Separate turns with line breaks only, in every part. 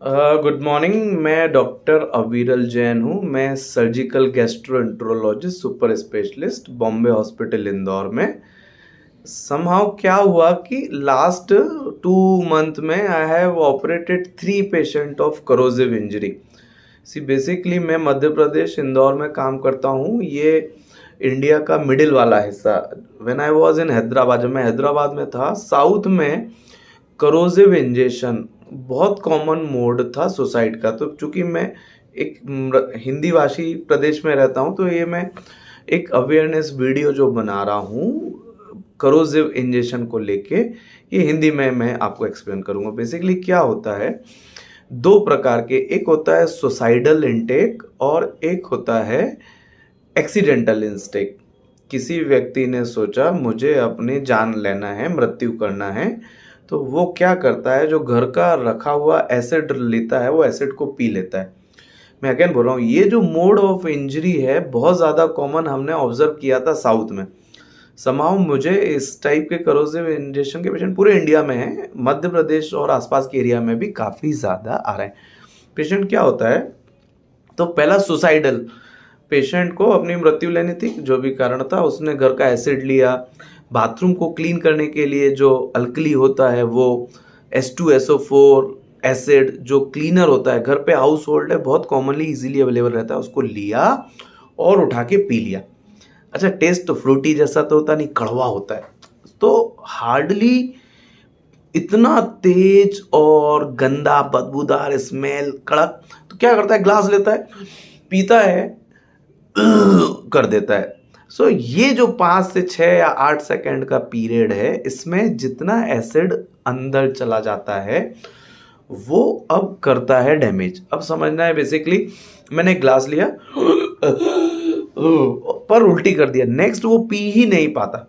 Good morning. मैं doctor अविरल जैन हूँ। मैं surgical gastroenterologist super specialist Bombay hospital Indore में। समहाउ क्या हुआ कि लास्ट 2 मंथ में I have operated 3 patient of corrosive injury. See basically मैं मध्य प्रदेश इंदौर में काम करता हूँ। ये इंडिया का मिडिल वाला हिस्सा। When I was in Hyderabad, जब मैं हैदराबाद में था, साउथ में करोजिव इंजेक्शन बहुत कॉमन मोड था सुसाइड का। तो चूंकि मैं एक हिंदी भाषी प्रदेश में रहता हूँ, तो ये मैं एक अवेयरनेस वीडियो जो बना रहा हूँ करोजिव इंजेक्शन को लेके, ये हिंदी में मैं आपको एक्सप्लेन करूँगा। बेसिकली क्या होता है, 2 प्रकार के, एक होता है सुसाइडल इनटेक और एक होता है एक्सीडेंटल इंस्टेक। किसी व्यक्ति ने सोचा मुझे अपनी जान लेना है, मृत्यु करना है, तो वो क्या करता है, जो घर का रखा हुआ एसिड लेता है वो एसिड को पी लेता है। मैं अगेन बोल रहा हूँ, ये जो मोड ऑफ इंजरी है बहुत ज़्यादा कॉमन हमने ऑब्जर्व किया था साउथ में। समाउ मुझे इस टाइप के करोजिव इंजेक्शन के पेशेंट पूरे इंडिया में हैं, मध्य प्रदेश और आसपास के एरिया में भी काफ़ी ज़्यादा आ रहे हैं। पेशेंट क्या होता है, तो पहला सुसाइडल, पेशेंट को अपनी मृत्यु लेनी थी, जो भी कारण था, उसने घर का एसिड लिया। बाथरूम को क्लीन करने के लिए जो अल्कली होता है वो H2SO4 एसिड जो क्लीनर होता है, घर पे हाउस होल्ड है, बहुत कॉमनली इजीली अवेलेबल रहता है, उसको लिया और उठा के पी लिया। अच्छा, टेस्ट तो फ्रूटी जैसा तो होता नहीं, कड़वा होता है। तो हार्डली इतना तेज और गंदा बदबूदार स्मेल, कड़क। तो क्या करता है, ग्लास लेता है, पीता है, कर देता है। सो ये जो 5 से 6 या 8 सेकंड का पीरियड है, इसमें जितना एसिड अंदर चला जाता है वो अब करता है डैमेज। अब समझना है, बेसिकली मैंने एक ग्लास लिया पर उल्टी कर दिया, नेक्स्ट वो पी ही नहीं पाता।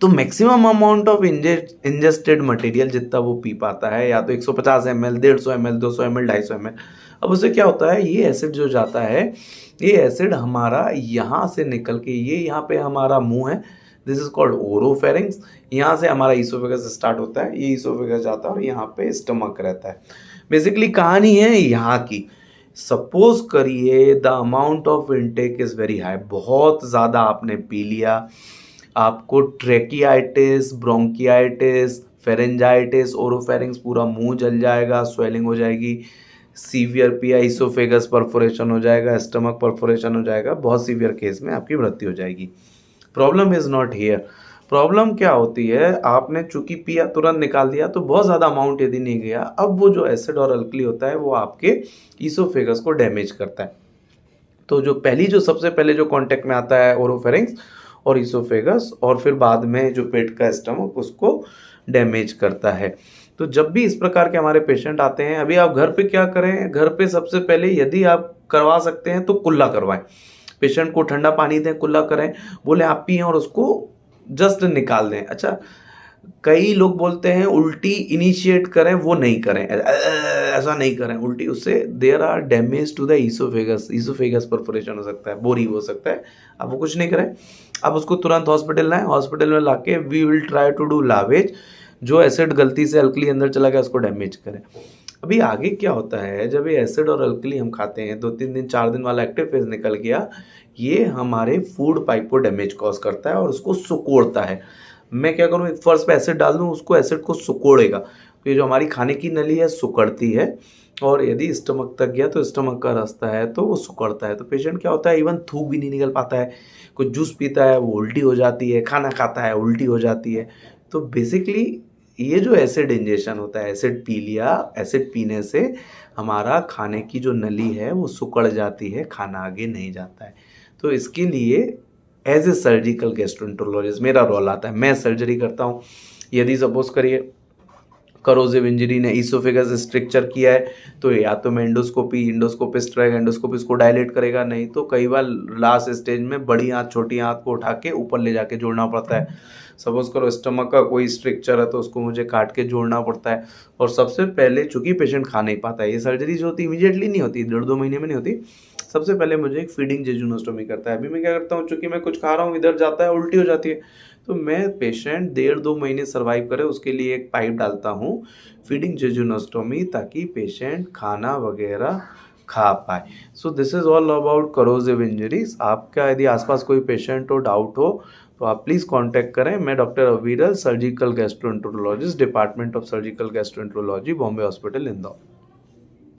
तो maximum amount of ingested material जितना वो पी पाता है, या तो 150 ml, 150 ml, 200 ml, 250 ml। अब उससे क्या होता है, ये एसिड जो जाता है, ये एसिड हमारा यहाँ से निकल के, ये यहाँ पे हमारा मुंह है, दिस इज कॉल्ड ओरोफेरिंक्स। यहाँ से हमारा ईसोफेगस स्टार्ट होता है, ये ईसोफेगस जाता है और यहाँ पे स्टमक रहता है। बेसिकली कहानी है यहाँ की। सपोज करिए the amount of intake is very high, बहुत ज़्यादा आपने पी लिया, आपको ट्रेकियाइटिस, ब्रोंकियाइटिस, फेरेंजाइटिस, ओरोफेरिंक्स, पूरा मुंह जल जाएगा, स्वेलिंग हो जाएगी, सीवियर पिया इसोफेगस परफोरेशन हो जाएगा, स्टमक परफोरेशन हो जाएगा, बहुत सीवियर केस में आपकी मृत्यु हो जाएगी। Problem is not here. Problem क्या होती है, आपने चूंकि पिया, तुरंत निकाल दिया, तो बहुत ज़्यादा अमाउंट यदि नहीं गया, अब वो जो एसिड और अल्कली होता है वो आपके ईसोफेगस को डैमेज करता है। तो जो सबसे पहले जो कांटेक्ट में आता है ओरोफेरिंक्स और ईसोफेगस, और फिर बाद में जो पेट का स्टमक, उसको डैमेज करता है। तो जब भी इस प्रकार के हमारे पेशेंट आते हैं, अभी आप घर पे क्या करें, घर पे सबसे पहले यदि आप करवा सकते हैं तो कुल्ला करवाएं। पेशेंट को ठंडा पानी दें, कुल्ला करें, बोले आप पिए और उसको जस्ट निकाल दें। अच्छा, कई लोग बोलते हैं उल्टी इनिशिएट करें, वो नहीं करें, ऐसा नहीं करें उल्टी, उससे there are damage to the oesophagus perforation हो सकता है, बोरी हो सकता है। आप वो कुछ नहीं करें, आप उसको तुरंत हॉस्पिटल लाएं, हॉस्पिटल में लाके we will try to do lavage, जो एसिड गलती से अल्कली अंदर चला गया उसको डैमेज करें। अभी आगे क्या होता है, जब ये एसिड और अल्कली हम खाते हैं, 2-3 दिन 4 दिन वाला एक्टिव फेज निकल गया, ये हमारे फूड पाइप को डैमेज कॉज करता है और उसको सुकोड़ता है। मैं क्या करूँ, एक फर्श पे एसिड डाल दूँ, उसको एसिड को सुकोड़ेगा, तो ये जो हमारी खाने की नली है सुकड़ती है, और यदि स्टमक तक गया तो स्टमक का रास्ता है तो वो सुकड़ता है। तो पेशेंट क्या होता है, इवन थूक भी नहीं निकल पाता है, कुछ जूस पीता है वो उल्टी हो जाती है, खाना खाता है उल्टी हो जाती है। तो बेसिकली ये जो एसिड इंजेक्शन होता है, एसिड पी लिया, एसिड पीने से हमारा खाने की जो नली है वो सुकड़ जाती है, खाना आगे नहीं जाता है। तो इसके लिए एज ए सर्जिकल गैस्ट्रोएंटरोलॉजिस्ट मेरा रोल आता है, मैं सर्जरी करता हूँ। यदि सपोज करिए करोजिव इंजरी ने ईसोफेगस स्ट्रक्चर किया है, तो या तो मैं इंडोस्कोपिस्ट रहेगा, एंडोस्कोपी इसको डायलेट करेगा, नहीं तो कई बार लास्ट स्टेज में बड़ी आंत छोटी आंत को उठा के ऊपर ले जाके जोड़ना पड़ता है। सपोज करो स्टमक का कोई स्ट्रक्चर है तो उसको मुझे काट के जोड़ना पड़ता है। और सबसे पहले, चूंकि पेशेंट खा नहीं पाता है, ये सर्जरी जो होती है इमीडिएटली नहीं होती, 1.5-2 महीने में नहीं होती, सबसे पहले मुझे एक फीडिंग जेजुनोस्टोमी करता है। अभी मैं क्या करता हूँ, चूंकि मैं कुछ खा रहा हूँ, इधर जाता है, उल्टी हो जाती है, तो मैं पेशेंट 1.5-2 महीने सर्वाइव करे उसके लिए एक पाइप डालता हूँ, फीडिंग जेजुनोस्टोमी, ताकि पेशेंट खाना वगैरह खा पाए। So this is all about corrosive injuries. आपका यदि आसपास कोई पेशेंट हो, डाउट हो, तो आप प्लीज़ कांटेक्ट करें। मैं डॉक्टर अविरल, surgical gastroenterologist, department of surgical gastroenterology, Bombay hospital, Indore.